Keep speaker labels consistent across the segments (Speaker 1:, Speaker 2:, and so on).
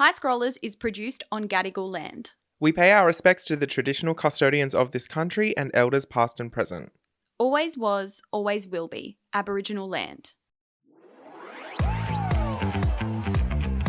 Speaker 1: High Scrollers is produced on Gadigal land.
Speaker 2: We pay our respects to the traditional custodians of this country and elders past and present.
Speaker 1: Always was, always will be Aboriginal land.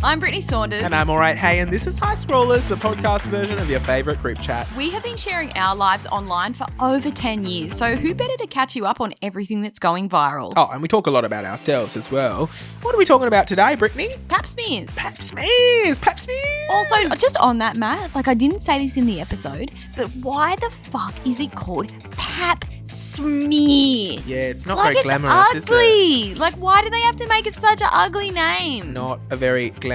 Speaker 1: I'm Brittney Saunders.
Speaker 3: And I'm alright. Hey, and this is High Scrollers, the podcast version of your favourite group chat.
Speaker 1: We have been sharing our lives online for over 10 years, so who better to catch you up on everything that's going viral?
Speaker 3: Oh, and we talk a lot about ourselves as well. What are we talking about today, Brittney?
Speaker 1: Pap smears.
Speaker 3: Pap smears! Pap smears!
Speaker 1: Also, just on that, Matt, I didn't say this in the episode, but why the fuck is it called pap smear?
Speaker 3: Yeah, it's not very glamorous,
Speaker 1: it's ugly.
Speaker 3: is
Speaker 1: it? Why do they have to make it such an ugly name?
Speaker 3: Not a very glamorous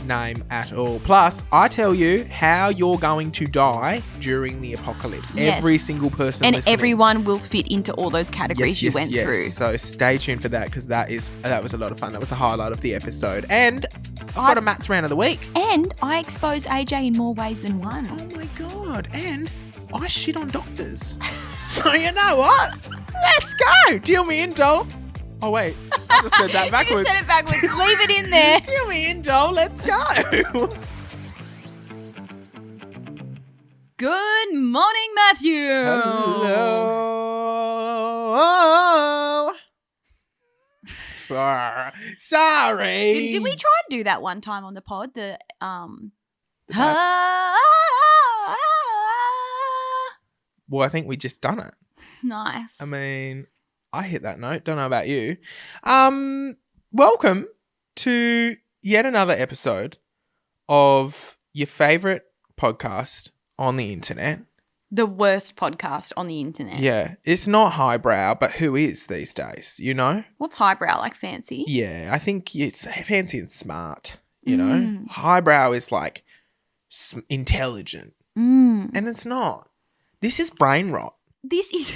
Speaker 3: name at all. Plus, I tell you how you're going to die during the apocalypse.
Speaker 1: Yes.
Speaker 3: Every single person
Speaker 1: and
Speaker 3: listening.
Speaker 1: everyone will fit into all those categories you went through.
Speaker 3: So stay tuned for that because that was a lot of fun. That was the highlight of the episode. And I've got a Matt's Round of the Week.
Speaker 1: And I exposed AJ in more ways than one.
Speaker 3: Oh my God. And I shit on doctors. So you know what? Let's go. Deal me in, doll. Oh, wait. I just said that backwards.
Speaker 1: You said it backwards. Leave it in there.
Speaker 3: Deal me in, doll. Let's go.
Speaker 1: Good morning, Matthew.
Speaker 3: Hello. Sorry.
Speaker 1: Did we try and do that one time on the pod?
Speaker 3: Well, I think we just done it.
Speaker 1: Nice.
Speaker 3: I mean, I hit that note. Don't know about you. Welcome to yet another episode of your favourite podcast on the internet.
Speaker 1: The worst podcast on the internet.
Speaker 3: Yeah. It's not highbrow, but who is these days, you know?
Speaker 1: What's highbrow, like fancy?
Speaker 3: Yeah, I think it's fancy and smart, you know? Highbrow is like intelligent. And it's not. This is brain rot.
Speaker 1: This is...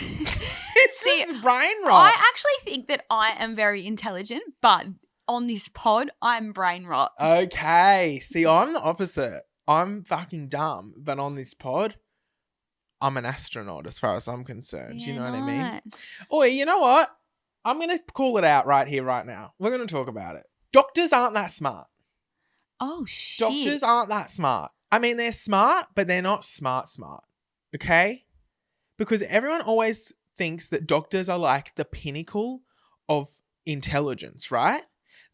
Speaker 3: This is brain rot.
Speaker 1: I actually think that I am very intelligent, but on this pod, I'm brain rot.
Speaker 3: Okay. See, I'm the opposite. I'm fucking dumb, but on this pod, I'm an astronaut as far as I'm concerned.
Speaker 1: Yeah,
Speaker 3: you know what I mean?
Speaker 1: nice.
Speaker 3: Oi, you know what? I'm going to call it out right here, right now. We're going to talk about it. Doctors aren't that smart.
Speaker 1: Oh, shit.
Speaker 3: Doctors aren't that smart. I mean, they're smart, but they're not smart. Okay? Because everyone always thinks that doctors are like the pinnacle of intelligence, right?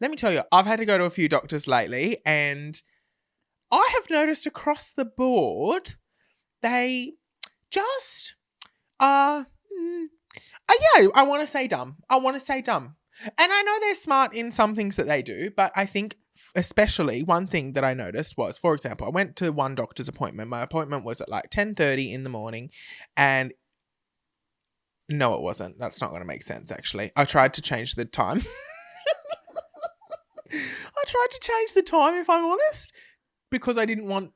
Speaker 3: Let me tell you, I've had to go to a few doctors lately, and I have noticed across the board, they just I want to say dumb. And I know they're smart in some things that they do, but I think especially one thing that I noticed was, for example, I went to one doctor's appointment. My appointment was at like 10:30 in the morning, and no, it wasn't. That's not going to make sense, actually. I tried to change the time. If I'm honest, because I didn't want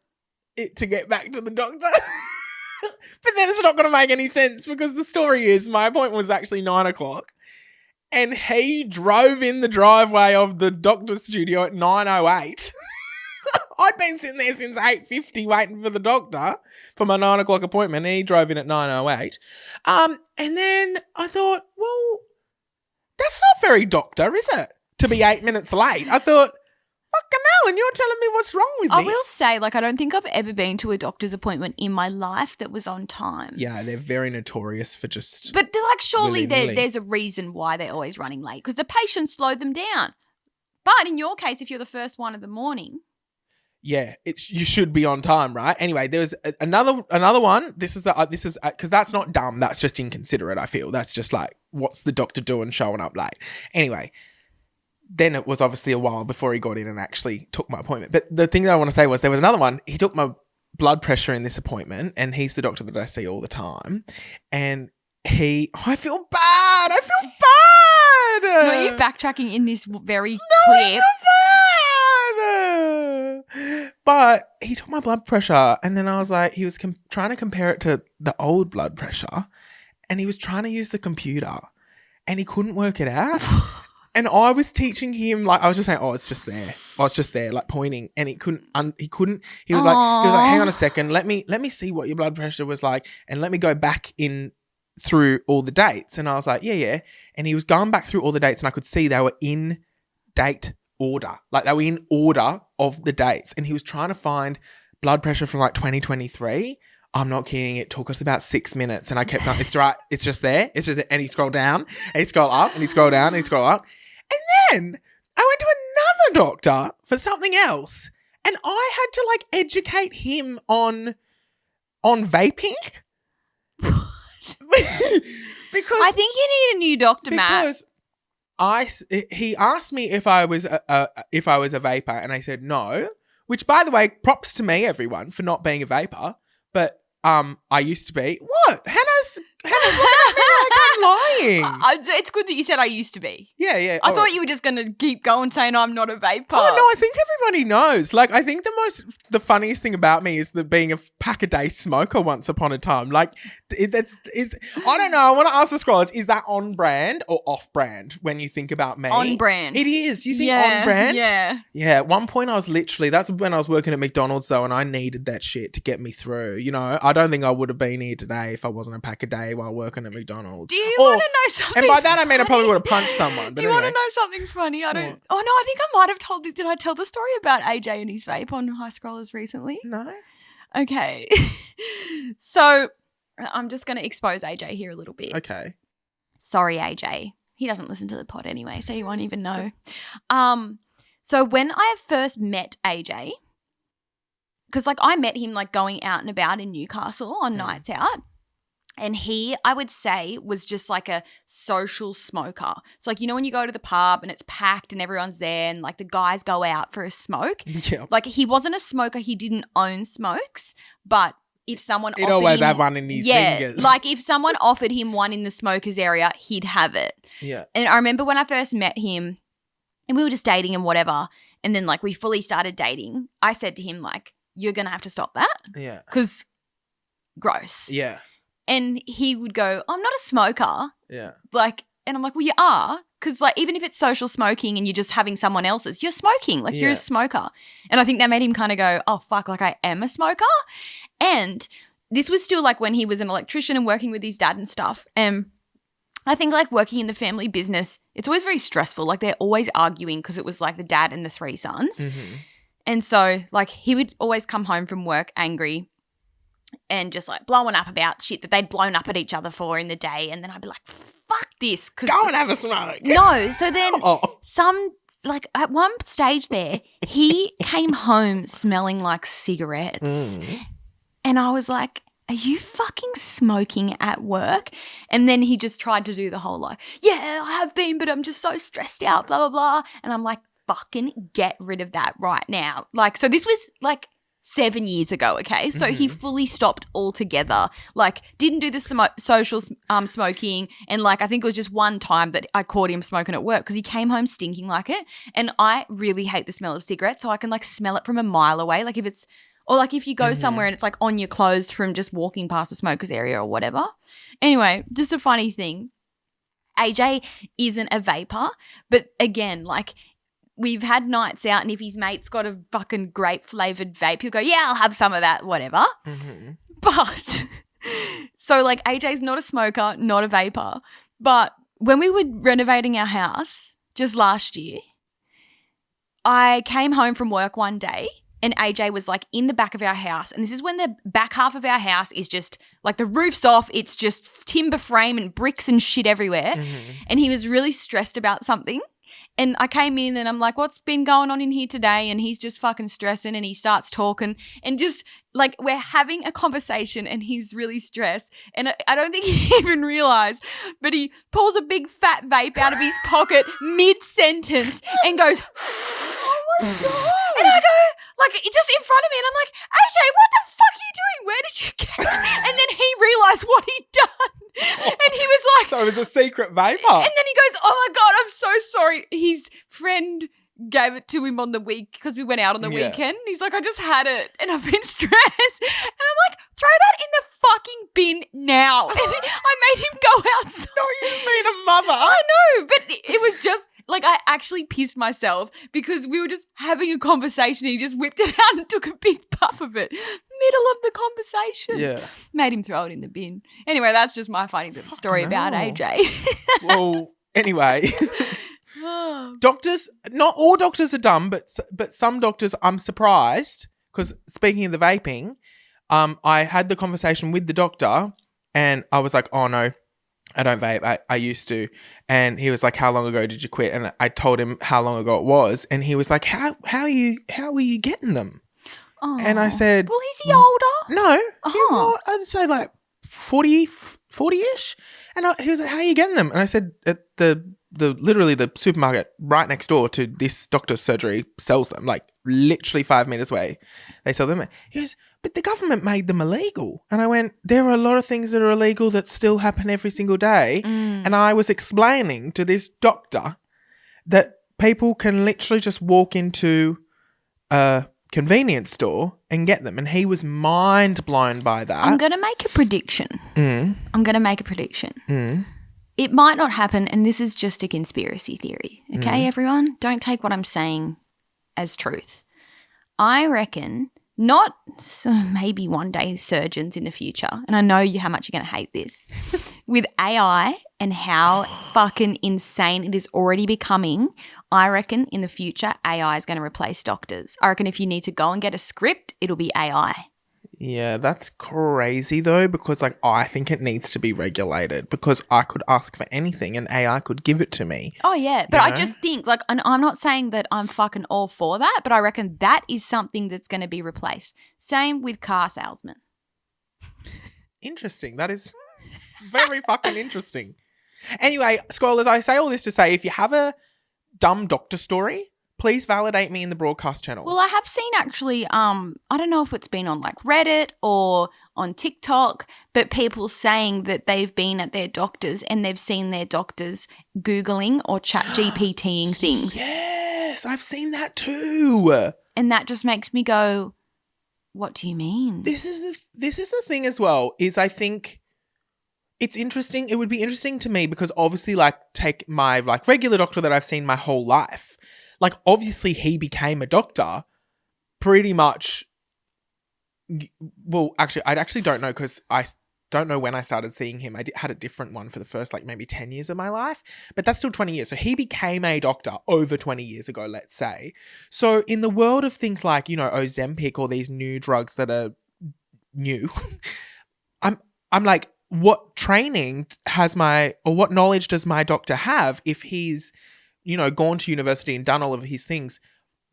Speaker 3: it to get back to the doctor. But then it's not going to make any sense because the story is my appointment was actually 9 o'clock. And he drove in the driveway of the doctor's studio at 9:08. I'd been sitting there since 8:50 waiting for the doctor for my 9 o'clock appointment. And he drove in at 9:08. And then I thought, well, that's not very doctor, is it? To be 8 minutes late. I thought, fucking hell, and you're telling me what's wrong with me?
Speaker 1: I will say, I don't think I've ever been to a doctor's appointment in my life that was on time.
Speaker 3: Yeah, they're very notorious for just...
Speaker 1: But surely
Speaker 3: willy-nilly.
Speaker 1: there's a reason why they're always running late, because the patient slowed them down. But in your case, if you're the first one of the morning...
Speaker 3: Yeah, you should be on time, right? Anyway, there was another one. This is because that's not dumb. That's just inconsiderate, I feel. That's just like, what's the doctor doing showing up late? Anyway... Then it was obviously a while before he got in and actually took my appointment. But the thing that I want to say was there was another one. He took my blood pressure in this appointment, and he's the doctor that I see all the time. And I feel bad.
Speaker 1: No, you're backtracking in this very clip.
Speaker 3: But he took my blood pressure, and then I was like, he was trying to compare it to the old blood pressure, and he was trying to use the computer, and he couldn't work it out. And I was teaching him, I was just saying, it's just there, like pointing, and he couldn't. He was like, hang on a second, let me see what your blood pressure was like, and let me go back in through all the dates. And I was like, yeah. And he was going back through all the dates, and I could see they were in date order. Like they were in order of the dates. And he was trying to find blood pressure from like 2023. I'm not kidding. It took us about 6 minutes and I kept on, it's right. It's just there. It's just, and he scrolled down and he scrolled up and he scrolled down and he scrolled up. And then I went to another doctor for something else and I had to like educate him on vaping. Because
Speaker 1: I think you need a new doctor, Matt.
Speaker 3: Because he asked me if I was a vapor and I said no, which by the way, props to me, everyone, for not being a vapor. But I used to be. What? Hannah's looking at me like I'm lying.
Speaker 1: It's good that you said I used to be.
Speaker 3: Yeah.
Speaker 1: I thought you were just going to keep going saying I'm not a vapor.
Speaker 3: Oh, no, I think everybody knows. Like, I think the funniest thing about me is being a pack-a-day smoker once upon a time. Like, I don't know. I want to ask the scrollers, is that on brand or off brand when you think about me?
Speaker 1: On brand.
Speaker 3: It is. You think on brand?
Speaker 1: Yeah.
Speaker 3: Yeah, at one point I was that's when I was working at McDonald's though, and I needed that shit to get me through. You know, I don't think I would have been here today if I wasn't a pack-a-day while working at McDonald's.
Speaker 1: Do you want to know something?
Speaker 3: And by that I mean I probably would have punched someone.
Speaker 1: Do you want to know something funny? I think I might have told you. Did I tell the story about AJ and his vape on High Scrollers recently?
Speaker 3: No.
Speaker 1: Okay. So I'm just going to expose AJ here a little bit.
Speaker 3: Okay.
Speaker 1: Sorry, AJ. He doesn't listen to the pod anyway, so you won't even know. So when I first met AJ, because like I met him like going out and about in Newcastle on nights out. And he, I would say, was just like a social smoker. So like, you know when you go to the pub and it's packed and everyone's there and like the guys go out for a smoke?
Speaker 3: Yeah.
Speaker 1: Like he wasn't a smoker. He didn't own smokes. But if someone
Speaker 3: He'd always have one in his fingers.
Speaker 1: Like if someone offered him one in the smokers area, he'd have it.
Speaker 3: Yeah.
Speaker 1: And I remember when I first met him and we were just dating and whatever. And then like we fully started dating. I said to him like, you're going to have to stop that.
Speaker 3: Yeah.
Speaker 1: Because gross.
Speaker 3: Yeah.
Speaker 1: And he would go, I'm not a smoker.
Speaker 3: Yeah.
Speaker 1: Like, and I'm like, well, you are. Because, like, even if it's social smoking and you're just having someone else's, you're smoking. Like, you're a smoker. And I think that made him kind of go, oh, fuck, like I am a smoker. And this was still, like, when he was an electrician and working with his dad and stuff. And I think, like, working in the family business, it's always very stressful. Like, they're always arguing because it was, like, the dad and the 3 sons.
Speaker 3: Mm-hmm. And
Speaker 1: so, like, he would always come home from work angry and just like blowing up about shit that they'd blown up at each other for in the day. And then I'd be like, fuck this.
Speaker 3: Go and have a smoke.
Speaker 1: No. So then like at one stage there, he came home smelling like cigarettes. And I was like, are you fucking smoking at work? And then he just tried to do the whole like, yeah, I have been, but I'm just so stressed out, blah, blah, blah. And I'm like, fucking get rid of that right now. Like, so this was like 7 years ago, okay? So he fully stopped altogether. Like, didn't do the social smoking. And, like, I think it was just one time that I caught him smoking at work because he came home stinking like it. And I really hate the smell of cigarettes, so I can, like, smell it from a mile away. Like, if it's – or, like, if you go somewhere and it's, like, on your clothes from just walking past the smokers area or whatever. Anyway, just a funny thing. AJ isn't a vapor, but, again, like – we've had nights out and if his mate's got a fucking grape-flavoured vape, he'll go, yeah, I'll have some of that, whatever. But so, like, AJ's not a smoker, not a vapor. But when we were renovating our house just last year, I came home from work one day and AJ was, like, in the back of our house. And this is when the back half of our house is just, like, the roof's off. It's just timber frame and bricks and shit everywhere. And he was really stressed about something. And I came in and I'm like, what's been going on in here today? And he's just fucking stressing and he starts talking and just like we're having a conversation and he's really stressed. And I don't think he even realised, but he pulls a big fat vape out of his pocket mid-sentence and goes, oh my God. And I go, like, just in front of me and I'm like, AJ, what the fuck are you doing? Where did you get it? And then he realised what he'd done. And he was like.
Speaker 3: So it was a secret vapor.
Speaker 1: And then he goes, oh my God, I'm so sorry. His friend gave it to him on the week because we went out on the weekend. He's like, I just had it and I've been stressed. And I'm like, throw that in the fucking bin now. And I made him go outside.
Speaker 3: No, you mean a mother.
Speaker 1: I know, but it was just like I actually pissed myself because we were just having a conversation and he just whipped it out and took a big puff of it. Middle of the conversation.
Speaker 3: Yeah.
Speaker 1: Made him throw it in the bin. Anyway, that's just my funny little story about AJ.
Speaker 3: Well, anyway. Doctors, not all doctors are dumb, but some doctors, I'm surprised, because speaking of the vaping, I had the conversation with the doctor and I was like, oh no, I don't vape. I used to. And he was like, how long ago did you quit? And I told him how long ago it was. And he was like, how were you getting them?
Speaker 1: Oh.
Speaker 3: And I said,
Speaker 1: well, is he older?
Speaker 3: No. I'd say like 40-ish. And he was like, how are you getting them? And I said, at literally the supermarket right next door to this doctor's surgery sells them, like literally 5 meters away. They sell them. He goes, but the government made them illegal. And I went, there are a lot of things that are illegal that still happen every single day. And I was explaining to this doctor that people can literally just walk into a convenience store and get them. And he was mind blown by that.
Speaker 1: I'm going to make a prediction. It might not happen, and this is just a conspiracy theory. Okay, everyone? Don't take what I'm saying as truth. I reckon maybe one day surgeons in the future, and I know how much you're going to hate this, with AI and how fucking insane it is already becoming, I reckon in the future AI is going to replace doctors. I reckon if you need to go and get a script, it'll be AI.
Speaker 3: Yeah, that's crazy though, because like I think it needs to be regulated, because I could ask for anything and AI could give it to me.
Speaker 1: Oh yeah, but I just think like, and I'm not saying that I'm fucking all for that, but I reckon that is something that's going to be replaced. Same with car salesmen.
Speaker 3: Interesting. That is very fucking interesting. Anyway, scholars, I say all this to say, if you have a dumb doctor story, please validate me in the broadcast channel.
Speaker 1: Well, I have seen actually, I don't know if it's been on like Reddit or on TikTok, but people saying that they've been at their doctors and they've seen their doctors Googling or chat GPTing things.
Speaker 3: Yes, I've seen that too.
Speaker 1: And that just makes me go, what do you mean?
Speaker 3: This is the thing as well, is I think it's interesting. It would be interesting to me because obviously like take my like regular doctor that I've seen my whole life. Like, obviously, he became a doctor pretty much. Well, actually, I actually don't know because I don't know when I started seeing him. I had a different one for the first, like, maybe 10 years of my life. But that's still 20 years. So he became a doctor over 20 years ago, let's say. So in the world of things like, you know, Ozempic or these new drugs that are new, I'm like, what training what knowledge does my doctor have if he's, you know, gone to university and done all of his things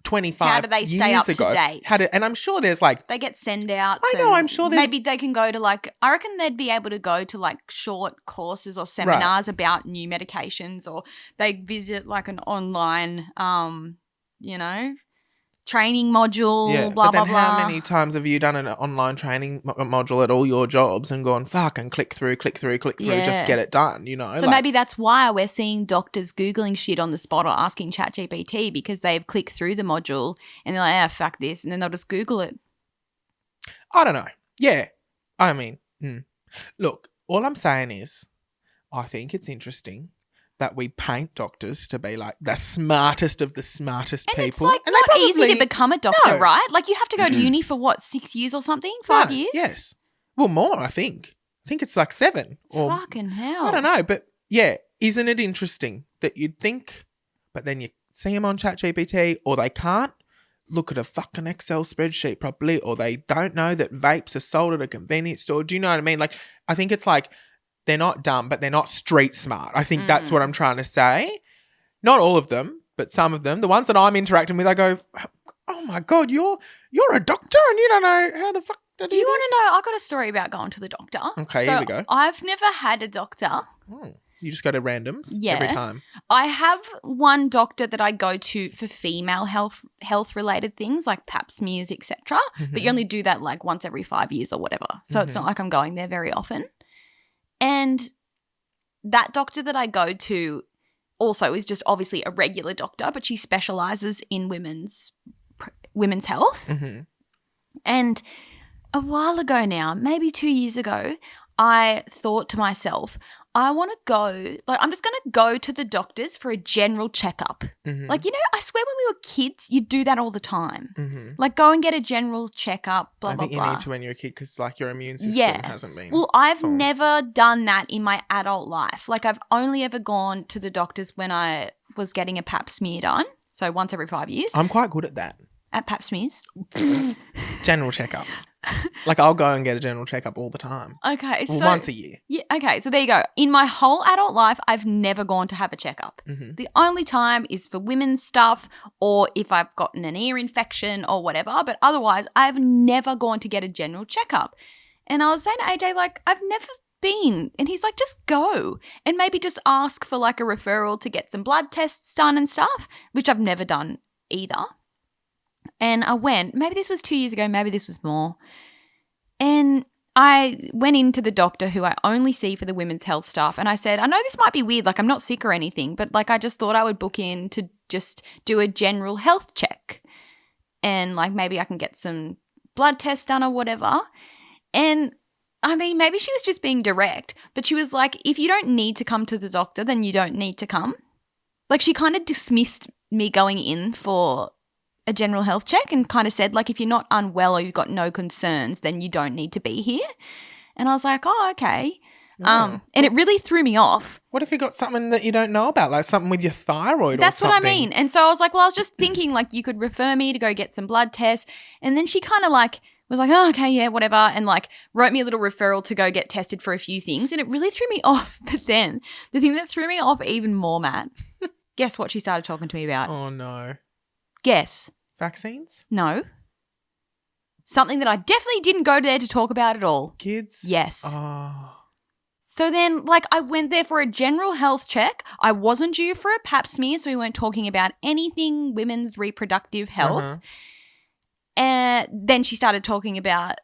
Speaker 3: 25 years ago.
Speaker 1: How do they stay up to date?
Speaker 3: And I'm sure there's like...
Speaker 1: They get send-outs.
Speaker 3: I know, I'm sure there's...
Speaker 1: Maybe they can go to like... I reckon they'd be able to go to like short courses or seminars about new medications, or they visit like an online, you know, training module, blah, blah, blah.
Speaker 3: How many times have you done an online training module at all your jobs and gone, fuck, and click through, just get it done, you know?
Speaker 1: So maybe that's why we're seeing doctors Googling shit on the spot or asking ChatGPT, because they've clicked through the module and they're like, fuck this, and then they'll just Google it.
Speaker 3: I don't know. Yeah. I mean, look, all I'm saying is I think it's interesting that we paint doctors to be like the smartest of the smartest people.
Speaker 1: It's like not easy to become a doctor, right? Like you have to go to uni for what, 6 years or something? 5 years?
Speaker 3: Yes. Well, more, I think. I think it's like 7. Or,
Speaker 1: fucking hell.
Speaker 3: I don't know. But yeah, isn't it interesting that you'd think, but then you see them on ChatGPT, or they can't look at a fucking Excel spreadsheet properly, or they don't know that vapes are sold at a convenience store. Do you know what I mean? Like, I think it's like, they're not dumb, but they're not street smart. I think that's what I'm trying to say. Not all of them, but some of them. The ones that I'm interacting with, I go, oh my God, you're a doctor and you don't know how the fuck to do
Speaker 1: you
Speaker 3: this?
Speaker 1: want to know? I got a story about going to the doctor.
Speaker 3: Okay, here we go.
Speaker 1: I've never had a doctor.
Speaker 3: You just go to randoms every time.
Speaker 1: I have one doctor that I go to for female health related things like pap smears, etc. But you only do that like once every 5 years or whatever. So it's not like I'm going there very often. And that doctor that I go to also is just obviously a regular doctor, but she specializes in women's health. And a while ago now, maybe 2 years ago, I thought to myself, I want to go, like, I'm just going to go to the doctors for a general checkup. Like, you know, I swear when we were kids, you'd do that all the time. Like, go and get a general checkup, blah, blah, blah.
Speaker 3: I think you need to when you're a kid because, like, your immune system hasn't been.
Speaker 1: Well, I've never done that in my adult life. Like, I've only ever gone to the doctors when I was getting a pap smear done. So once every 5 years.
Speaker 3: I'm quite good at that.
Speaker 1: At pap smears?
Speaker 3: General checkups. Like I'll go and get a general checkup all the time.
Speaker 1: Okay.
Speaker 3: Well,
Speaker 1: so
Speaker 3: once a year.
Speaker 1: Yeah. Okay. So there you go. In my whole adult life, I've never gone to have a checkup.
Speaker 3: Mm-hmm.
Speaker 1: The only time is for women's stuff or if I've gotten an ear infection or whatever. But otherwise, I've never gone to get a general checkup. And I was saying to AJ, like, I've never been. And he's like, just go and maybe just ask for like a referral to get some blood tests done and stuff, which I've never done either. And I went, maybe this was 2 years ago, maybe this was more. And I went into the doctor who I only see for the women's health stuff. And I said, I know this might be weird, like I'm not sick or anything, but like I just thought I would book in to just do a general health check. And like maybe I can get some blood tests done or whatever. And I mean, maybe she was just being direct, but she was like, if you don't need to come to the doctor, then you don't need to come. Like she kind of dismissed me going in for a general health check and kind of said, like, if you're not unwell or you've got no concerns, then you don't need to be here. And I was like, oh, okay.
Speaker 3: Yeah.
Speaker 1: And it really threw me off.
Speaker 3: What if you got something that you don't know about, like something with your thyroid or
Speaker 1: That's
Speaker 3: something?
Speaker 1: what I mean. And so I was like, well, I was just thinking like you could refer me to go get some blood tests. And then she kind of like was like, oh, okay, yeah, whatever. And like wrote me a little referral to go get tested for a few things. And it really threw me off. But then the thing that threw me off even more, Matt, guess what she started talking to me about?
Speaker 3: Oh, no.
Speaker 1: Guess.
Speaker 3: Vaccines?
Speaker 1: No. Something that I definitely didn't go there to talk about at all.
Speaker 3: Kids?
Speaker 1: Yes.
Speaker 3: Oh.
Speaker 1: So then, like, I went there for a general health check. I wasn't due for a pap smear, so we weren't talking about anything women's reproductive health.
Speaker 3: Uh-huh.
Speaker 1: And then she started talking about,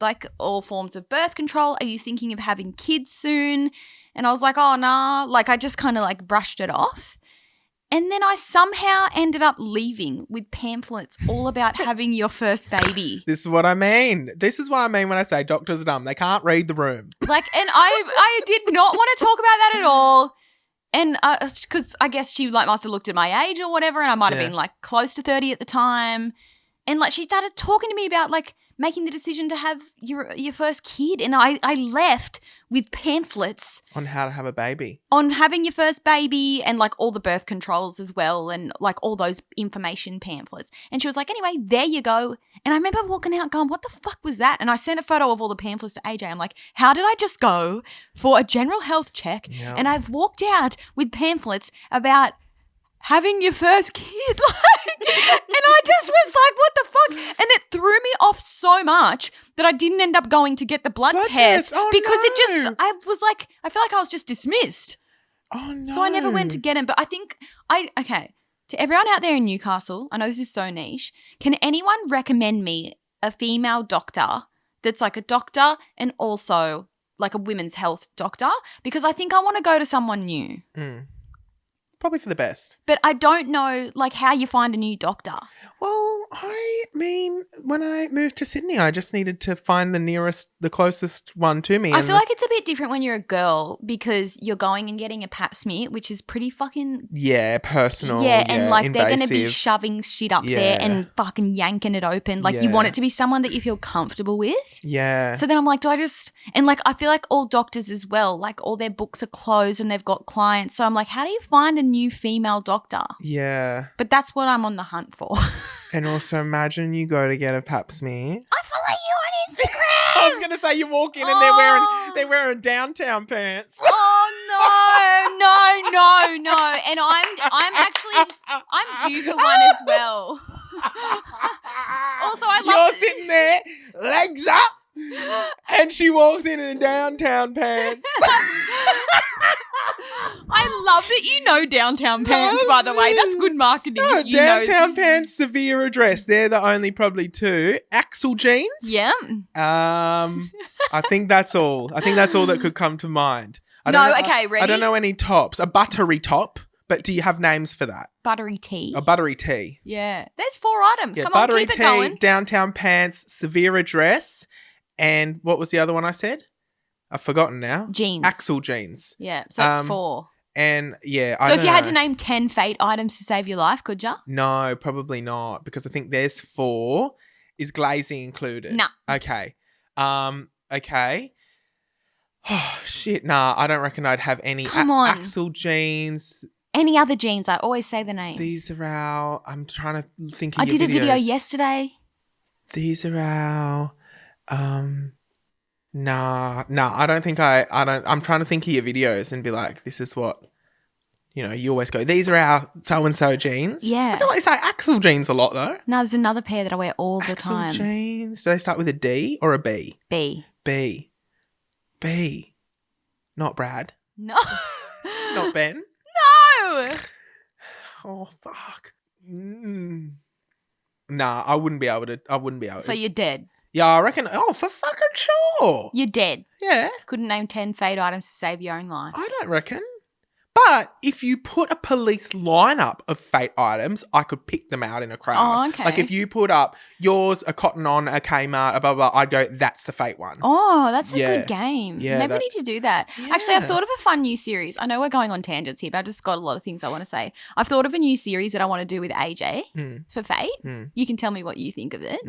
Speaker 1: like, all forms of birth control. Are you thinking of having kids soon? And I was like, oh, nah. Like, I just kind of, like, brushed it off. And then I somehow ended up leaving with pamphlets all about having your first baby.
Speaker 3: This is what I mean. This is what I mean when I say doctors are dumb. They can't read the room.
Speaker 1: Like, and I did not want to talk about that at all. And because I guess she like must have looked at my age or whatever, and I might have been like close to 30 at the time. And like she started talking to me about like making the decision to have your first kid. And I left with pamphlets
Speaker 3: On how to have a baby.
Speaker 1: on having your first baby and like all the birth controls as well and like all those information pamphlets. And she was like, anyway, there you go. And I remember walking out going, what the fuck was that? And I sent a photo of all the pamphlets to AJ. I'm like, how did I just go for a general health check?
Speaker 3: Yeah.
Speaker 1: And I've walked out with pamphlets about having your first kid. And I just was like, what the fuck? And it threw me off so much that I didn't end up going to get the blood test
Speaker 3: Oh,
Speaker 1: because
Speaker 3: no.
Speaker 1: it just, I was like, I feel like I was just dismissed.
Speaker 3: Oh, no.
Speaker 1: So I never went to get him. But I think okay, to everyone out there in Newcastle, I know this is so niche. Can anyone recommend me a female doctor that's like a doctor and also like a women's health doctor? Because I think I want to go to someone new.
Speaker 3: Probably for the best.
Speaker 1: But I don't know like how you find a new doctor.
Speaker 3: Well, I mean, when I moved to Sydney, I just needed to find the closest one to me.
Speaker 1: I feel like it's a bit different when you're a girl because you're going and getting a pap smear, which is pretty fucking
Speaker 3: personal.
Speaker 1: yeah, and like
Speaker 3: invasive.
Speaker 1: they're going to be shoving shit up there and fucking yanking it open. Like you want it to be someone that you feel comfortable with.
Speaker 3: Yeah.
Speaker 1: So then I'm like, do I just – and like I feel like all doctors as well, like all their books are closed and they've got clients. So I'm like, how do you find a new female doctor?
Speaker 3: Yeah.
Speaker 1: But that's what I'm on the hunt for.
Speaker 3: And also imagine you go to get a pap smear.
Speaker 1: I follow you on Instagram.
Speaker 3: I was going to say you walk in and they're wearing downtown pants.
Speaker 1: Oh no. And I'm due for one as well. Also, I love
Speaker 3: You're sitting there, legs up, and she walks in downtown pants.
Speaker 1: I love that you know downtown pants, by the way. That's good marketing.
Speaker 3: No,
Speaker 1: You
Speaker 3: downtown
Speaker 1: know.
Speaker 3: pants, severe address. They're the only probably two. Axel jeans.
Speaker 1: Yeah.
Speaker 3: I think that's all. I think that's all that could come to mind. I
Speaker 1: ready?
Speaker 3: don't know any tops. A buttery top, but do you have names for that?
Speaker 1: Buttery tea.
Speaker 3: A buttery tea.
Speaker 1: Yeah. There's 4 items.
Speaker 3: Yeah,
Speaker 1: Come on,
Speaker 3: buttery
Speaker 1: keep
Speaker 3: tea,
Speaker 1: it going.
Speaker 3: downtown pants, severe address, and what was the other one I said? I've forgotten now.
Speaker 1: Jeans.
Speaker 3: Axel jeans.
Speaker 1: Yeah. So that's 4.
Speaker 3: And yeah,
Speaker 1: So if you had to name 10 fate items to save your life, could you?
Speaker 3: No, probably not, because I think there's 4. Is glazing included?
Speaker 1: Nah.
Speaker 3: Okay. Okay. Oh, shit. Nah, I don't reckon I'd have any.
Speaker 1: Come on.
Speaker 3: Axel jeans.
Speaker 1: Any other jeans? I always say the names.
Speaker 3: These are our. I'm trying to think of
Speaker 1: I
Speaker 3: your
Speaker 1: did a video
Speaker 3: videos.
Speaker 1: yesterday.
Speaker 3: These are our. Nah. I don't think I don't. I'm trying to think of your videos and be like, this is what. You know, you always go, these are our so-and-so jeans.
Speaker 1: Yeah.
Speaker 3: I feel like you say Axel jeans a lot, though.
Speaker 1: No, there's another pair that I wear all the time.
Speaker 3: Axel jeans. Do they start with a D or a B?
Speaker 1: B.
Speaker 3: B. Not Brad.
Speaker 1: No.
Speaker 3: Not Ben.
Speaker 1: No.
Speaker 3: Oh, fuck. Nah, I wouldn't be able to.
Speaker 1: So you're dead.
Speaker 3: Yeah, I reckon. Oh, for fucking sure.
Speaker 1: You're dead.
Speaker 3: Yeah.
Speaker 1: Couldn't name 10 fate items to save your own life.
Speaker 3: I don't reckon. But if you put a police lineup of fate items, I could pick them out in a crowd.
Speaker 1: Oh, okay.
Speaker 3: Like if you put up yours, a Cotton On, a Kmart, a blah, blah, blah, I'd go, that's the fate one.
Speaker 1: Oh, that's a
Speaker 3: Yeah.
Speaker 1: good game.
Speaker 3: Yeah,
Speaker 1: Maybe we need to do that. Actually,
Speaker 3: Yeah.
Speaker 1: I've thought of a fun new series. I know we're going on tangents here, but I've just got a lot of things I want to say. I've thought of a new series that I want to do with AJ for Fate. You can tell me what you think of it.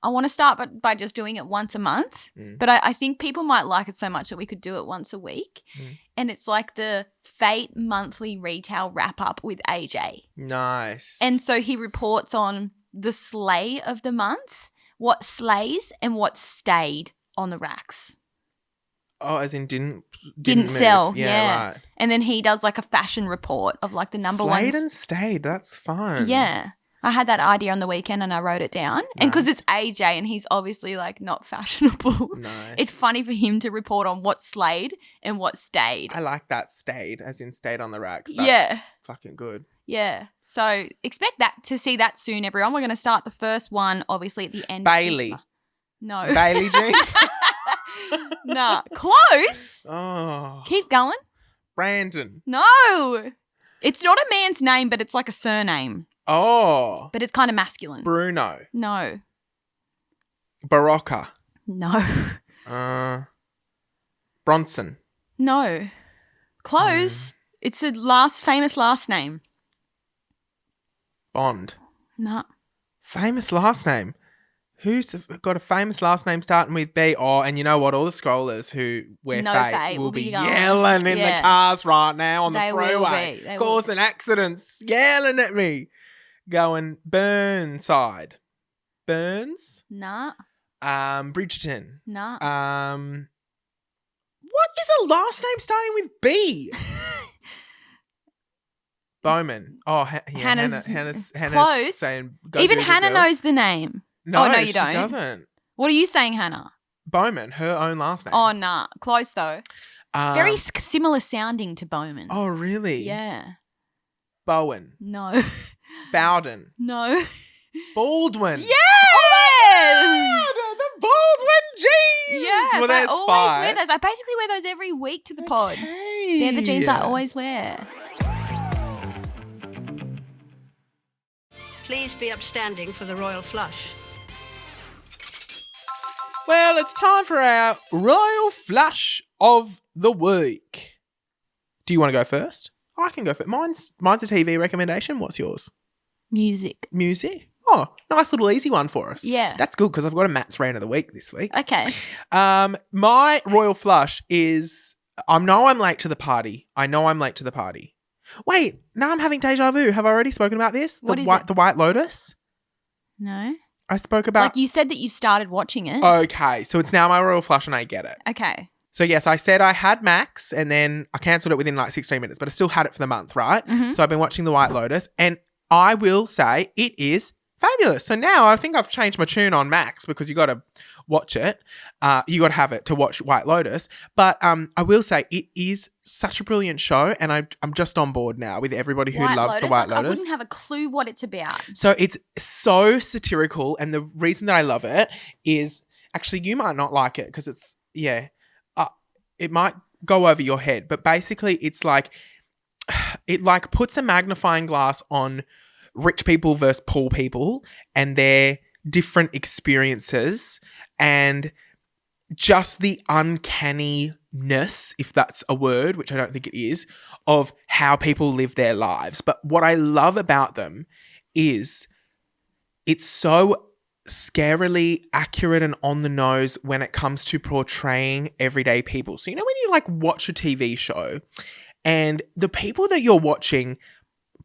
Speaker 1: I want to start by just doing it once a month, but I think people might like it so much that we could do it once a week. And it's like the Fate monthly retail wrap-up with AJ.
Speaker 3: Nice.
Speaker 1: And so he reports on the slay of the month, what slays and what stayed on the racks.
Speaker 3: Oh, as in didn't move.
Speaker 1: sell.
Speaker 3: Yeah,
Speaker 1: Yeah.
Speaker 3: right.
Speaker 1: And then he does like a fashion report of like the number
Speaker 3: Slayed
Speaker 1: one.
Speaker 3: and stayed. That's fun.
Speaker 1: Yeah. I had that idea on the weekend and I wrote it down. And because it's AJ and he's obviously like not fashionable,
Speaker 3: Nice.
Speaker 1: it's funny for him to report on what slayed and what stayed.
Speaker 3: I like that stayed, as in stayed on the racks. That's
Speaker 1: Yeah.
Speaker 3: fucking good.
Speaker 1: Yeah. So expect to see that soon, everyone. We're going to start the first one, obviously, at the end.
Speaker 3: Bailey.
Speaker 1: Of this No.
Speaker 3: Bailey jeans.
Speaker 1: Nah. Close.
Speaker 3: Oh.
Speaker 1: Keep going.
Speaker 3: Brandon.
Speaker 1: No. It's not a man's name, but it's like a surname.
Speaker 3: Oh.
Speaker 1: But it's kind of masculine.
Speaker 3: Bruno.
Speaker 1: No.
Speaker 3: Barocca.
Speaker 1: No.
Speaker 3: Bronson.
Speaker 1: No. Close. It's a famous last name.
Speaker 3: Bond.
Speaker 1: No.
Speaker 3: Famous last name. Who's got a famous last name starting with B? Oh, and you know what? All the scrollers who wear
Speaker 1: No
Speaker 3: Fate
Speaker 1: Fate
Speaker 3: will
Speaker 1: will
Speaker 3: be
Speaker 1: be going.
Speaker 3: yelling in
Speaker 1: Yeah.
Speaker 3: the cars right now on
Speaker 1: They
Speaker 3: the
Speaker 1: will
Speaker 3: freeway,
Speaker 1: be. They will
Speaker 3: causing accidents, yelling at me, going Burnside, Burns,
Speaker 1: Nah.
Speaker 3: Bridgerton.
Speaker 1: Nah.
Speaker 3: What is a last name starting with B? Bowman. Oh,
Speaker 1: Hannah's
Speaker 3: Hannah's
Speaker 1: close.
Speaker 3: saying, go
Speaker 1: Even
Speaker 3: Google
Speaker 1: Hannah
Speaker 3: girl.
Speaker 1: knows the name.
Speaker 3: No,
Speaker 1: Oh, no, you
Speaker 3: she
Speaker 1: don't.
Speaker 3: doesn't.
Speaker 1: What are you saying, Hannah?
Speaker 3: Bowman, her own last name.
Speaker 1: Oh, nah. Close, though. Very
Speaker 3: Um,
Speaker 1: similar sounding to Bowman.
Speaker 3: Oh, really?
Speaker 1: Yeah.
Speaker 3: Bowen.
Speaker 1: No.
Speaker 3: Bowden.
Speaker 1: No.
Speaker 3: Baldwin.
Speaker 1: Yeah!
Speaker 3: The Baldwin jeans.
Speaker 1: Yes,
Speaker 3: Well,
Speaker 1: I
Speaker 3: there's
Speaker 1: always
Speaker 3: five.
Speaker 1: wear those. I basically wear those every week to the pod.
Speaker 3: Okay.
Speaker 1: They're the jeans I always wear.
Speaker 4: Please be upstanding for the royal flush.
Speaker 3: Well, it's time for our Royal Flush of the Week. Do you want to go first? I can go first. Mine's a TV recommendation. What's yours?
Speaker 1: Music.
Speaker 3: Music? Oh, nice little easy one for us.
Speaker 1: Yeah.
Speaker 3: That's good because I've got a Matt's Rant of the Week this week.
Speaker 1: Okay.
Speaker 3: My Royal Flush is I'm late to the party. Wait, now I'm having deja vu. Have I already spoken about this?
Speaker 1: What is it?
Speaker 3: The White Lotus?
Speaker 1: No.
Speaker 3: I spoke about.
Speaker 1: Like you said that you've started watching it.
Speaker 3: Okay, so it's now my Royal Flush and I get it.
Speaker 1: Okay.
Speaker 3: So yes, I said I had Max and then I cancelled it within like 16 minutes, but I still had it for the month, right?
Speaker 1: Mhm.
Speaker 3: So I've been watching The White Lotus and I will say it is fabulous. So now I think I've changed my tune on Max because you got to watch it. You got to have it to watch White Lotus. But I will say it is such a brilliant show and I'm just on board now with everybody who loves The White Lotus.
Speaker 1: I wouldn't have a clue what it's about.
Speaker 3: So it's so satirical and the reason that I love it is actually you might not like it because it's, it might go over your head. But basically it's like, it like puts a magnifying glass on rich people versus poor people and their different experiences and just the uncanniness, if that's a word, which I don't think it is, of how people live their lives. But what I love about them is it's so scarily accurate and on the nose when it comes to portraying everyday people. So, you know, when you like watch a TV show And the people that you're watching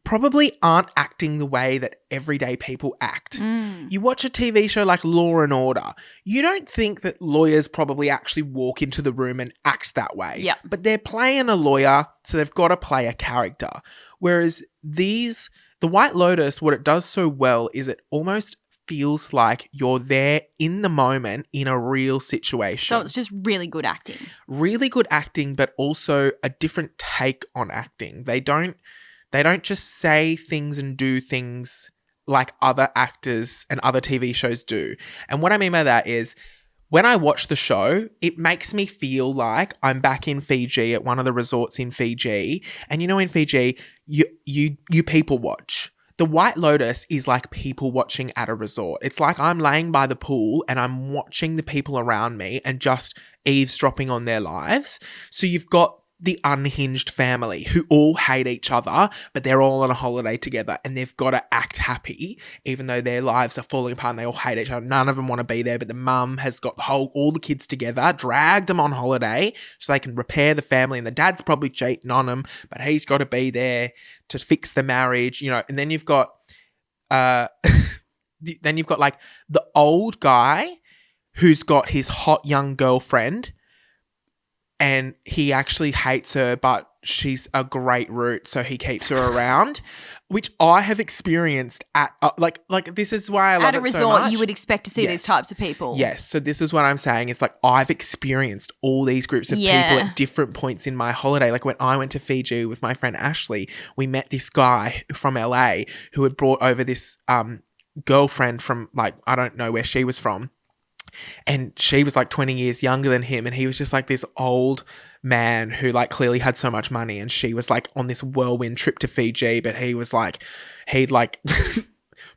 Speaker 3: probably aren't acting the way that everyday people act. You watch a TV show like Law and Order, you don't think that lawyers probably actually walk into the room and act that way.
Speaker 1: Yeah.
Speaker 3: But they're playing a lawyer, so they've got to play a character. Whereas the White Lotus, what it does so well is it almost feels like you're there in the moment in a real situation.
Speaker 1: So it's just really good acting.
Speaker 3: Really good acting, but also a different take on acting. They don't just say things and do things like other actors and other TV shows do. And what I mean by that is when I watch the show, it makes me feel like I'm back in Fiji at one of the resorts in Fiji. And in Fiji, you people watch. The White Lotus is like people watching at a resort. It's like I'm laying by the pool and I'm watching the people around me and just eavesdropping on their lives. So you've got the unhinged family who all hate each other, but they're all on a holiday together and they've got to act happy even though their lives are falling apart and they all hate each other. None of them want to be there, but the mum has got all the kids together, dragged them on holiday so they can repair the family, and the dad's probably cheating on them, but he's got to be there to fix the marriage, and then you've got like the old guy who's got his hot young girlfriend and he actually hates her, but she's a great root, so he keeps her around, which I have experienced at like this is why I love
Speaker 1: at a
Speaker 3: it
Speaker 1: resort.
Speaker 3: so much.
Speaker 1: You would expect to see
Speaker 3: Yes.
Speaker 1: these types of people.
Speaker 3: Yes, so this is what I'm saying. It's like I've experienced all these groups of people at different points in my holiday. Like when I went to Fiji with my friend Ashley, we met this guy from LA who had brought over this girlfriend from I don't know where she was from. And she was 20 years younger than him, and he was just this old man who clearly had so much money, and she was on this whirlwind trip to Fiji, but he was he'd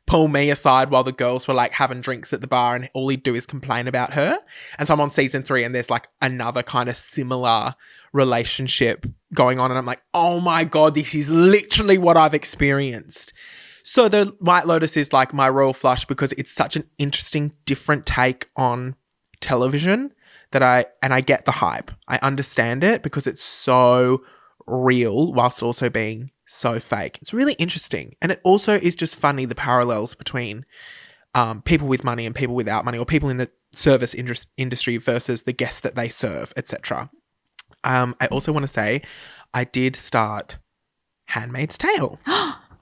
Speaker 3: pull me aside while the girls were having drinks at the bar, and all he'd do is complain about her. And so I'm on season 3 and there's another kind of similar relationship going on, and I'm like, oh my God, this is literally what I've experienced. So the White Lotus is my royal flush because it's such an interesting, different take on television that I get the hype. I understand it because it's so real whilst also being so fake. It's really interesting. And it also is just funny, the parallels between people with money and people without money, or people in the service industry versus the guests that they serve, etc. I also want to say I did start Handmaid's Tale.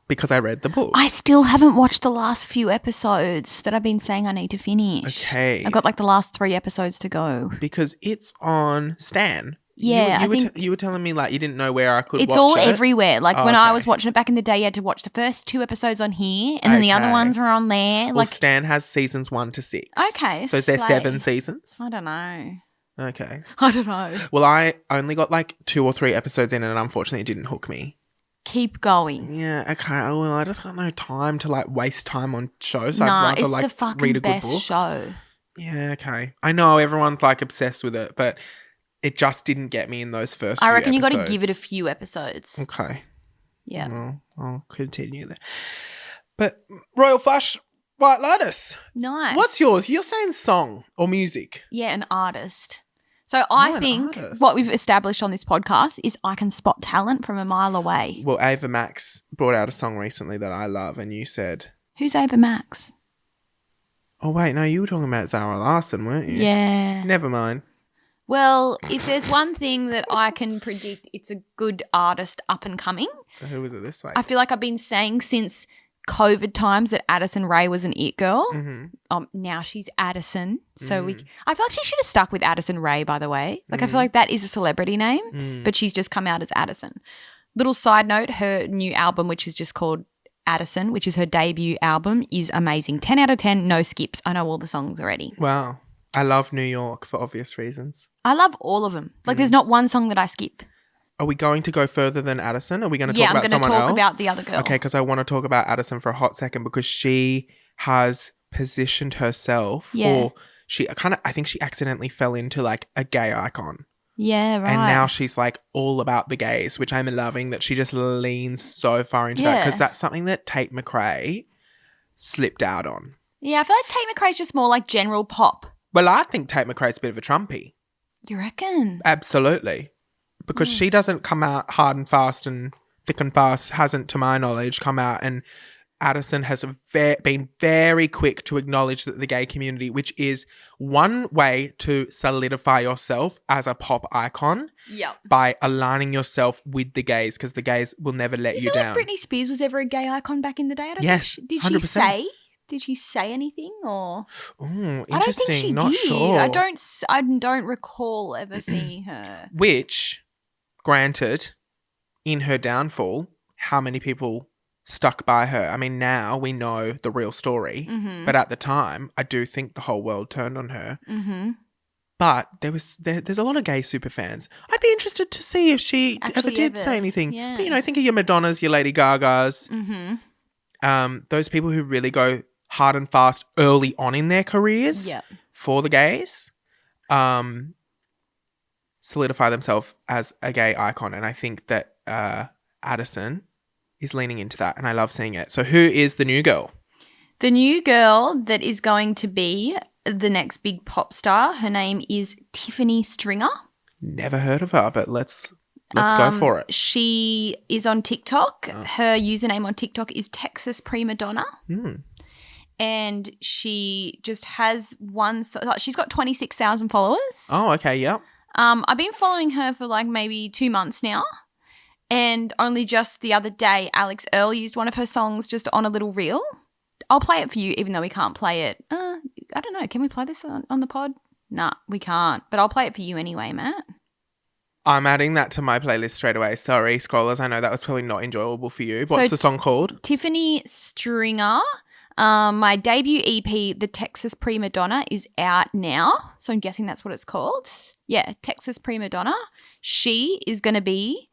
Speaker 3: Because I read the book.
Speaker 1: I still haven't watched the last few episodes that I've been saying I need to finish.
Speaker 3: Okay.
Speaker 1: I've got the last 3 episodes to go.
Speaker 3: Because it's on Stan.
Speaker 1: Yeah,
Speaker 3: you were telling me you didn't know where I could watch it.
Speaker 1: It's all everywhere. When I
Speaker 3: okay.
Speaker 1: was watching it back in the day, you had to watch the first 2 episodes on here, and then the other ones were on there.
Speaker 3: Well, Stan has seasons 1 to 6.
Speaker 1: Okay,
Speaker 3: so is there
Speaker 1: slay.
Speaker 3: 7 seasons?
Speaker 1: I don't know.
Speaker 3: Okay.
Speaker 1: I don't know.
Speaker 3: Well, I only got 2 or 3 episodes in, and unfortunately, it didn't hook me.
Speaker 1: Keep going.
Speaker 3: Yeah, okay. Well, I just got no time to waste time on shows.
Speaker 1: Nah,
Speaker 3: I'd rather
Speaker 1: it's the fucking
Speaker 3: read a good
Speaker 1: best
Speaker 3: book.
Speaker 1: show.
Speaker 3: Yeah, okay. I know everyone's obsessed with it, but it just didn't get me in those first
Speaker 1: I
Speaker 3: few
Speaker 1: reckon you got to
Speaker 3: episodes.
Speaker 1: give it a few episodes.
Speaker 3: Okay.
Speaker 1: Yeah.
Speaker 3: Well, I'll continue there. But Royal Flush, White Lotus.
Speaker 1: Nice.
Speaker 3: What's yours? You're saying song or music.
Speaker 1: Yeah, an artist. So I
Speaker 3: an
Speaker 1: think
Speaker 3: artist.
Speaker 1: what we've established on this podcast is I can spot talent from a mile away.
Speaker 3: Well, Ava Max brought out a song recently that I love, and you said,
Speaker 1: Who's Ava Max?
Speaker 3: oh, wait, no, you were talking about Zara Larson, weren't you?
Speaker 1: Yeah.
Speaker 3: Never mind.
Speaker 1: Well, if there's one thing that I can predict, it's a good artist up and coming.
Speaker 3: So who was it this way?
Speaker 1: I feel like I've been saying since COVID times that Addison Rae was an it girl.
Speaker 3: Mm-hmm.
Speaker 1: Now she's Addison. So I feel like she should have stuck with Addison Rae, by the way. I feel like that is a celebrity name, but she's just come out as Addison. Little side note, her new album, which is just called Addison, which is her debut album, is amazing. 10 out of 10, no skips. I know all the songs already.
Speaker 3: Wow. I love New York for obvious reasons.
Speaker 1: I love all of them. There's not one song that I skip.
Speaker 3: Are we going to go further than Addison? Are we going to talk
Speaker 1: Yeah, I'm
Speaker 3: about
Speaker 1: going to
Speaker 3: someone else?
Speaker 1: talk about the other girl.
Speaker 3: Okay, because I want to talk about Addison for a hot second because she has positioned herself, or I think she accidentally fell into a gay icon.
Speaker 1: Yeah, right.
Speaker 3: And now she's all about the gays, which I'm loving that she just leans so far into that, because that's something that Tate McRae slipped out on.
Speaker 1: Yeah, I feel like Tate McRae's just more general pop.
Speaker 3: Well, I think Tate McRae's a bit of a Trumpy.
Speaker 1: You reckon?
Speaker 3: Absolutely. because she doesn't come out hard and fast and thick and fast, hasn't, to my knowledge, come out, and Addison has been very quick to acknowledge that the gay community, which is one way to solidify yourself as a pop icon by aligning yourself with the gays, because the gays will never let you down.
Speaker 1: Like Britney Spears was ever a gay icon back in the day?
Speaker 3: Yes,
Speaker 1: did
Speaker 3: 100%.
Speaker 1: Did she say anything or?
Speaker 3: Ooh, interesting.
Speaker 1: I don't think she
Speaker 3: Not
Speaker 1: did.
Speaker 3: sure.
Speaker 1: I don't recall ever seeing her.
Speaker 3: Which, granted, in her downfall, how many people stuck by her? I mean, now we know the real story, but at the time, I do think the whole world turned on her. Mm-hmm. But there's a lot of gay super fans. I'd be interested to see if she ever did say anything.
Speaker 1: Yeah.
Speaker 3: But, think of your Madonnas, your Lady Gagas, those people who really go hard and fast early on in their careers for the gays, solidify themselves as a gay icon. And I think that Addison is leaning into that, and I love seeing it. So who is the new girl?
Speaker 1: The new girl that is going to be the next big pop star, her name is Tiffany Stringer.
Speaker 3: Never heard of her, but let's go for it.
Speaker 1: She is on TikTok. Her username on TikTok is Texas Prima Donna. And she just has she's got 26,000 followers.
Speaker 3: Oh, okay, yep.
Speaker 1: I've been following her for like maybe 2 months now. And only just the other day, Elle used one of her songs just on a little reel. I'll play it for you, even though we can't play it. I don't know. Can we play this on the pod? Nah, we can't. But I'll play it for you anyway, Matt.
Speaker 3: I'm adding that to my playlist straight away. Sorry, scrollers. I know that was probably not enjoyable for you. What's the song called? Tiffany
Speaker 1: Stringer. My debut EP, The Texas Prima Donna, is out now. So I'm guessing that's what it's called. Yeah, Texas Prima Donna. She is going to be...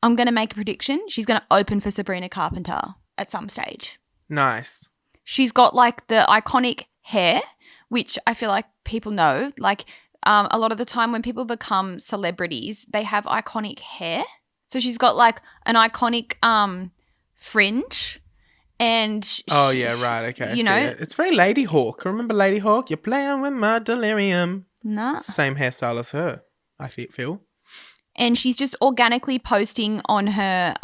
Speaker 1: I'm going to make a prediction. She's going to open for Sabrina Carpenter at some stage.
Speaker 3: Nice.
Speaker 1: She's got like the iconic hair, which I feel like people know. Like a lot of the time when people become celebrities, they have iconic hair. So she's got like an iconic fringe. And
Speaker 3: oh, yeah, right. Okay. You know, it's very Lady Hawk. Remember Lady Hawk? You're playing with my delirium.
Speaker 1: No.
Speaker 3: Same hairstyle as her, I feel.
Speaker 1: And she's just organically posting on her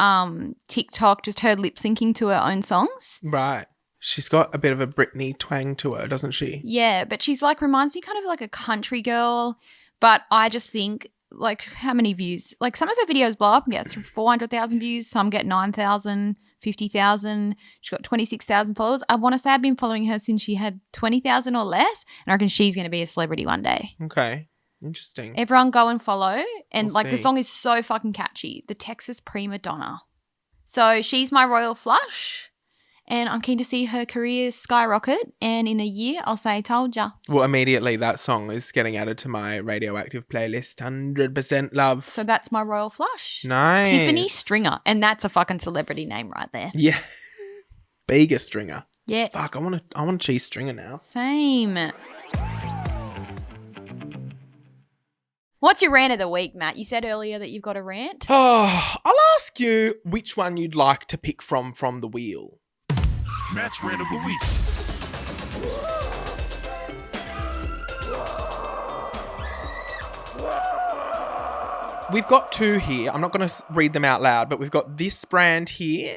Speaker 1: TikTok just her lip syncing to her own songs.
Speaker 3: Right. She's got a bit of a Brittney twang to her, doesn't she?
Speaker 1: Yeah, but she's like reminds me kind of like a country girl. But I just think like how many views? Like some of her videos blow up and get 400,000 views. Some get 9,000, 50,000. She's got 26,000 followers. I want to say I've been following her since she had 20,000 or less. And I reckon she's going to be a celebrity one day.
Speaker 3: Okay. Interesting.
Speaker 1: Everyone go and follow. And
Speaker 3: We'll
Speaker 1: the
Speaker 3: see.
Speaker 1: song is so fucking catchy. The Texas Prima Donna. So she's my royal flush. And I'm keen to see her career skyrocket. And in a year, I'll say, told ya.
Speaker 3: Well, immediately that song is getting added to my radioactive playlist. 100% love.
Speaker 1: So that's my royal flush.
Speaker 3: Nice.
Speaker 1: Tiffany Stringer. And that's a fucking celebrity name right there.
Speaker 3: Yeah. Bigger Stringer.
Speaker 1: Yeah.
Speaker 3: Fuck, I want a cheese stringer now.
Speaker 1: Same. What's your rant of the week, Matt? You said earlier that you've got a rant.
Speaker 3: Oh, I'll ask you which one you'd like to pick from the wheel.
Speaker 5: Matt's rant of the week.
Speaker 3: We've got two here. I'm not going to read them out loud, but we've got this brand here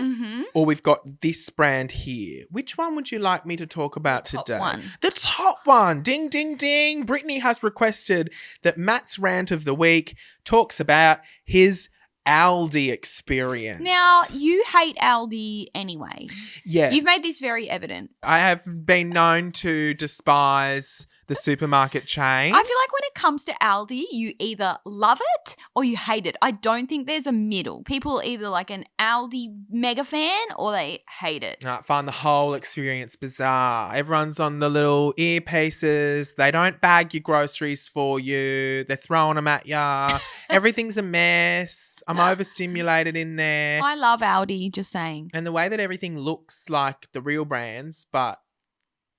Speaker 3: or we've got this brand here. Which one would you like me to talk about today?
Speaker 1: One.
Speaker 3: The top one. Ding, ding, ding. Brittney has requested that Matt's rant of the week talks about his Aldi experience.
Speaker 1: Now, you hate Aldi anyway.
Speaker 3: Yeah.
Speaker 1: You've made this very evident.
Speaker 3: I have been known to despise the supermarket chain.
Speaker 1: I feel like when it comes to Aldi, you either love it or you hate it. I don't think there's a middle. People are either like an Aldi mega fan or they hate it.
Speaker 3: I find the whole experience bizarre. Everyone's on the little earpieces. They don't bag your groceries for you. They're throwing them at you. Everything's a mess. I'm overstimulated in there.
Speaker 1: I love Aldi, just saying.
Speaker 3: And the way that everything looks like the real brands, but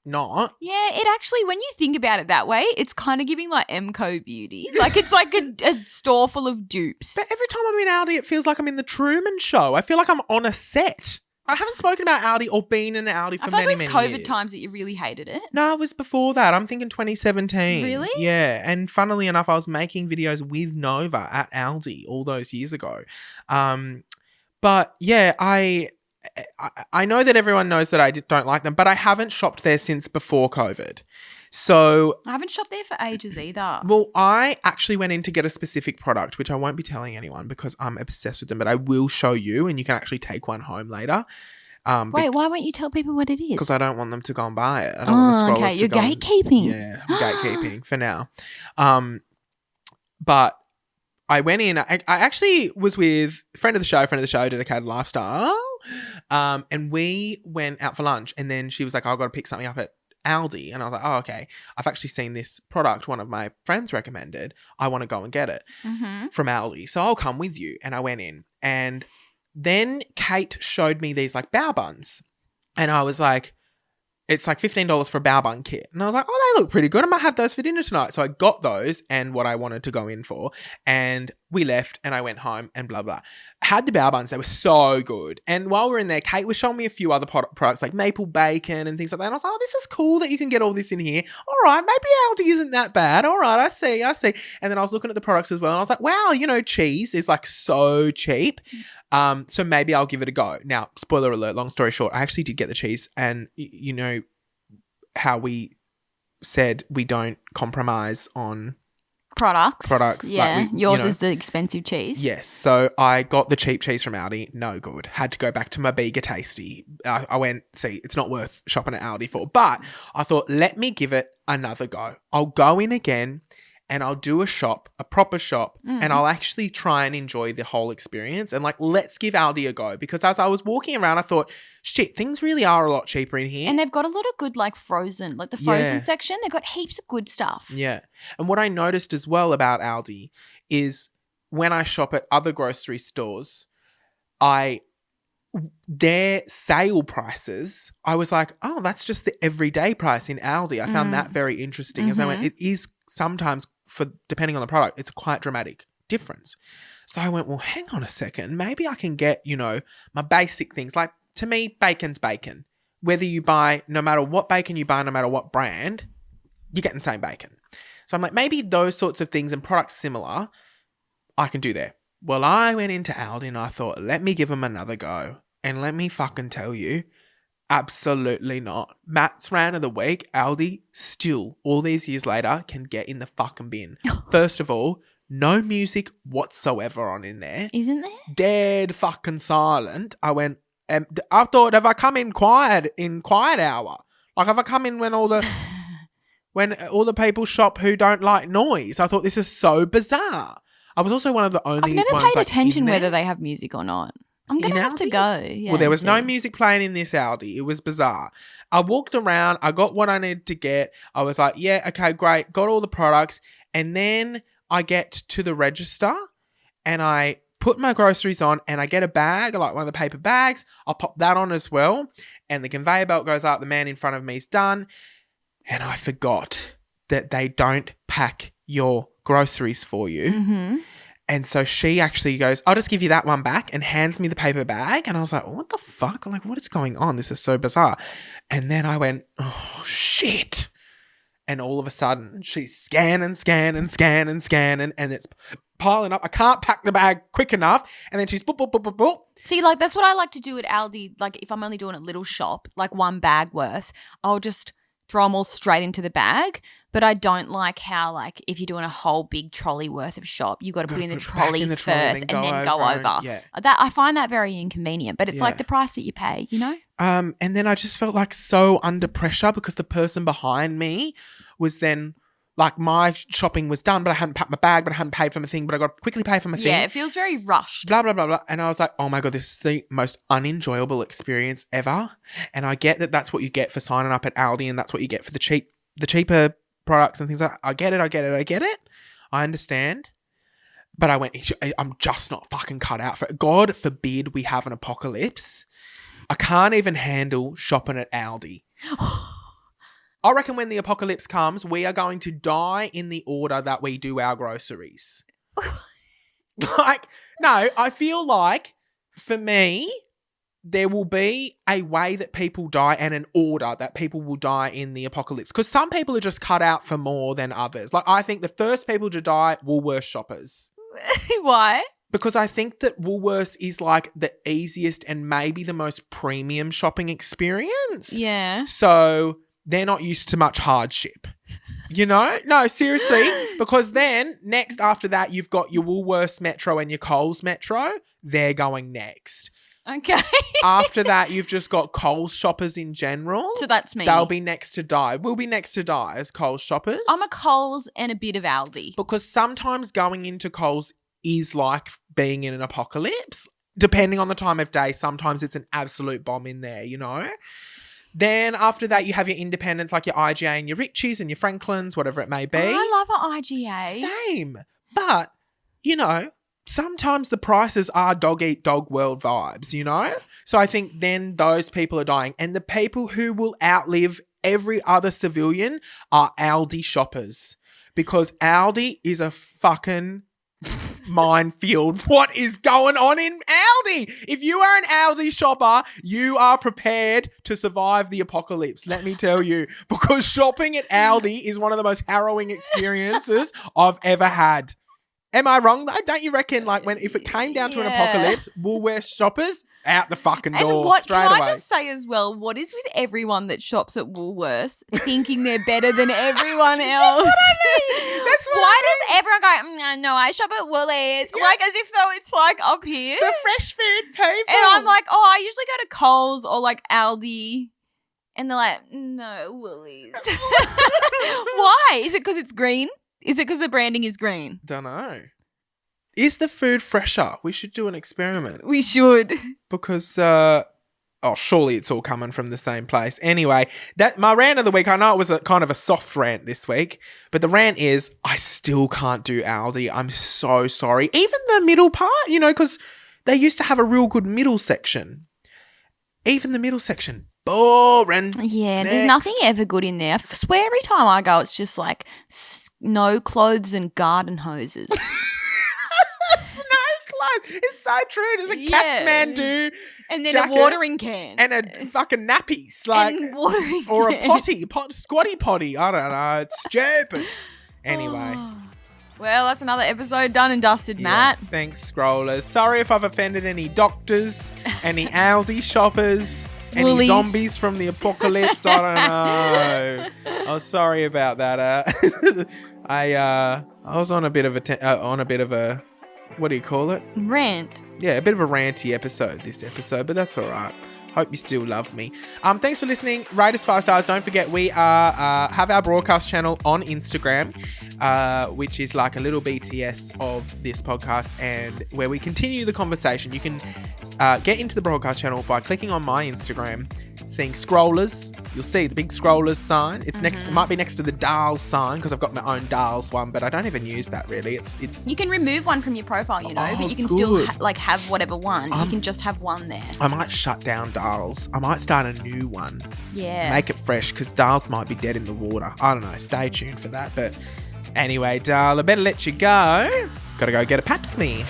Speaker 3: not.
Speaker 1: Yeah, it actually, when you think about it that way, it's kind of giving like MCO beauty. Like it's like a store full of dupes.
Speaker 3: But every time I'm in Aldi, it feels like I'm in the Truman Show. I feel like I'm on a set. I haven't spoken about Aldi or been in an Aldi for
Speaker 1: I thought
Speaker 3: many,
Speaker 1: it was
Speaker 3: many
Speaker 1: COVID
Speaker 3: years.
Speaker 1: times that you really hated it.
Speaker 3: No, it was before that. I'm thinking 2017.
Speaker 1: Really?
Speaker 3: Yeah. And funnily enough, I was making videos with Nova at Aldi all those years ago. But yeah, I know that everyone knows that I don't like them, but I haven't shopped there since before COVID. So,
Speaker 1: I haven't shopped there for ages either.
Speaker 3: well, I actually went in to get a specific product, which I won't be telling anyone because I'm obsessed with them, but I will show you and you can actually take one home later.
Speaker 1: Wait, why won't you tell people what it is?
Speaker 3: Because I don't want them to go and buy it. I don't want the scrollers
Speaker 1: okay.
Speaker 3: to
Speaker 1: You're
Speaker 3: go and-
Speaker 1: gatekeeping.
Speaker 3: Yeah, I'm gatekeeping for now. But I went in. I actually was with a friend of the show, Dedicated Lifestyle. And we went out for lunch and then she was like, I've got to pick something up at Aldi. And I was like, oh, okay. I've actually seen this product one of my friends recommended. I want to go and get it from Aldi. So I'll come with you. And I went in. And then Kate showed me these like bao buns. And I was like, it's like $15 for a bao bun kit. And I was like, oh, they look pretty good. I might have those for dinner tonight. So I got those and what I wanted to go in for. And we left and I went home and blah, blah. Had the bao buns. They were so good. And while we were in there, Kate was showing me a few other products like maple bacon and things like that. And I was like, oh, this is cool that you can get all this in here. All right, maybe Aldi isn't that bad. All right, I see. And then I was looking at the products as well. And I was like, wow, cheese is like so cheap. So maybe I'll give it a go. Now, spoiler alert, long story short, I actually did get the cheese and you know how we said we don't compromise on products.
Speaker 1: Yeah,
Speaker 3: like
Speaker 1: yours is the expensive cheese.
Speaker 3: Yes. So I got the cheap cheese from Aldi. No good. Had to go back to my Bega Tasty. I went, see, it's not worth shopping at Aldi for. But I thought, let me give it another go. I'll go in again and I'll do a proper shop, and I'll actually try and enjoy the whole experience. And like, let's give Aldi a go. Because as I was walking around, I thought, shit, things really are a lot cheaper in here.
Speaker 1: And they've got a lot of good like frozen section. They've got heaps of good stuff.
Speaker 3: Yeah. And what I noticed as well about Aldi is when I shop at other grocery stores, their sale prices, I was like, oh, that's just the everyday price in Aldi. I found that very interesting. As I went, it is sometimes, depending on the product, it's a quite dramatic difference. So I went, well, hang on a second. Maybe I can get, my basic things. Like, to me, bacon's bacon. Whether you buy, no matter what bacon you buy, no matter what brand, you're getting the same bacon. So I'm like, maybe those sorts of things and products similar, I can do there. Well, I went into Aldi and I thought, let me give them another go. And let me fucking tell you, absolutely not. Matt's rant of the week, Aldi still, all these years later, can get in the fucking bin. First of all, no music whatsoever on in there.
Speaker 1: Isn't there?
Speaker 3: Dead fucking silent. I went, I thought, have I come in quiet hour? Like, have I come in when all the people shop who don't like noise? I thought, this is so bizarre. I was also one of the only
Speaker 1: I've never
Speaker 3: ones,
Speaker 1: paid
Speaker 3: like,
Speaker 1: attention
Speaker 3: in there.
Speaker 1: whether they have music or not. I'm going to have to
Speaker 3: Aldi?
Speaker 1: go. Yeah,
Speaker 3: Well, there was no
Speaker 1: see.
Speaker 3: music playing in this Aldi. It was bizarre. I walked around. I got what I needed to get. I was like, yeah, okay, great. Got all the products. And then I get to the register and I put my groceries on and I get a bag, like one of the paper bags. I'll pop that on as well. And the conveyor belt goes up. The man in front of me is done. And I forgot that they don't pack your groceries for you.
Speaker 1: Mm-hmm.
Speaker 3: And so she actually goes, I'll just give you that one back, and hands me the paper bag. And I was like, what the fuck? I'm like, what is going on? This is so bizarre. And then I went, oh, shit. And all of a sudden, she's scanning, and it's piling up. I can't pack the bag quick enough. And then she's boop, boop, boop, boop, boop.
Speaker 1: See, like, that's what I like to do at Aldi. Like, if I'm only doing a little shop, like one bag worth, I'll just throw them all straight into the bag. But I don't like how, like, if you're doing a whole big trolley worth of shop, you got to put in the trolley first and then go over.
Speaker 3: Yeah.
Speaker 1: I find that very inconvenient, but it's like the price that you pay,
Speaker 3: And then I just felt like so under pressure because the person behind me was then like, my shopping was done, but I hadn't packed my bag, but I hadn't paid for my thing, but I got to quickly pay for my thing.
Speaker 1: Yeah, it feels very rushed.
Speaker 3: Blah, blah, blah, blah. And I was like, oh my God, this is the most unenjoyable experience ever. And I get that that's what you get for signing up at Aldi and that's what you get for the cheaper products and things like that. I get it. I understand. But I went, I'm just not fucking cut out for it. God forbid we have an apocalypse. I can't even handle shopping at Aldi. I reckon when the apocalypse comes, we are going to die in the order that we do our groceries. Like, no, I feel like for me, there will be a way that people die and an order that people will die in the apocalypse. Because some people are just cut out for more than others. Like, I think the first people to die, Woolworths shoppers.
Speaker 1: Why?
Speaker 3: Because I think that Woolworths is like the easiest and maybe the most premium shopping experience.
Speaker 1: Yeah.
Speaker 3: So they're not used to much hardship. You know? No, seriously. Because then next after that, you've got your Woolworths Metro and your Coles Metro. They're going next.
Speaker 1: Okay.
Speaker 3: After that, you've just got Coles shoppers in general.
Speaker 1: So that's me.
Speaker 3: They'll be next to die. We'll be next to die as Coles shoppers.
Speaker 1: I'm a Coles and a bit of Aldi.
Speaker 3: Because sometimes going into Coles is like being in an apocalypse. Depending on the time of day, sometimes it's an absolute bomb in there, you know? Then after that, you have your independents like your IGA and your Richies and your Franklins, whatever it may be.
Speaker 1: I love an IGA.
Speaker 3: Same. But, you know, sometimes the prices are dog eat dog world vibes, you know? So I think then those people are dying. And the people who will outlive every other civilian are Aldi shoppers. Because Aldi is a fucking minefield. What is going on in Aldi? If you are an Aldi shopper, you are prepared to survive the apocalypse, let me tell you. Because shopping at Aldi is one of the most harrowing experiences I've ever had. Am I wrong though? Don't you reckon like if it came down to an apocalypse, Woolworths shoppers out the fucking door
Speaker 1: and what
Speaker 3: straight
Speaker 1: can
Speaker 3: away.
Speaker 1: I just say as well, what is with everyone that shops at Woolworths thinking they're better than everyone else?
Speaker 3: That's what I mean. That's what
Speaker 1: Why
Speaker 3: I
Speaker 1: does everyone go, no, I shop at Woolies?
Speaker 3: Yeah.
Speaker 1: Like as if though it's like up here.
Speaker 3: The fresh food people.
Speaker 1: And I'm like, I usually go to Coles or like Aldi. And they're like, no, Woolies. Why? Is it because it's green? Is it because the branding is green?
Speaker 3: Don't know. Is the food fresher? We should do an experiment.
Speaker 1: We should.
Speaker 3: Because, surely it's all coming from the same place. Anyway, that my rant of the week, I know it was kind of a soft rant this week, but the rant is I still can't do Aldi. I'm so sorry. Even the middle part, you know, because they used to have a real good middle section. Even the middle section. Boring.
Speaker 1: Yeah,
Speaker 3: Next.
Speaker 1: there's nothing ever good in there. I swear every time I go, it's just like snow clothes and garden hoses.
Speaker 3: Snow clothes. It's so true. There's a Kathmandu
Speaker 1: and then
Speaker 3: jacket
Speaker 1: a watering can.
Speaker 3: and a fucking nappies. Like,
Speaker 1: and watering
Speaker 3: or a
Speaker 1: can.
Speaker 3: squatty potty. I don't know. It's stupid. Anyway.
Speaker 1: Oh. Well, that's another episode done and dusted, Matt.
Speaker 3: Thanks, scrollers. Sorry if I've offended any doctors, any Aldi shoppers, any
Speaker 1: Woolies.
Speaker 3: zombies from the apocalypse. I don't know. I was sorry about that. I was on a bit of a what do you call it?
Speaker 1: Rant.
Speaker 3: Yeah, a bit of a ranty episode this episode, but that's all right. Hope you still love me. Thanks for listening. Rate us 5 stars. Don't forget we have our broadcast channel on Instagram, which is like a little BTS of this podcast, and where we continue the conversation. You can get into the broadcast channel by clicking on my Instagram, seeing scrollers. You'll see the big scrollers sign. It's next. It might be next to the Dals sign because I've got my own Dals one, but I don't even use that really. It's.
Speaker 1: You can remove one from your profile, you know,
Speaker 3: Oh,
Speaker 1: but you can
Speaker 3: good.
Speaker 1: still have whatever one. You can just have one there.
Speaker 3: I might shut down Dals. I might start a new one.
Speaker 1: Yeah.
Speaker 3: Make it fresh because Dals might be dead in the water. I don't know. Stay tuned for that. But anyway, Dal, I better let you go. Gotta go get a pap smear.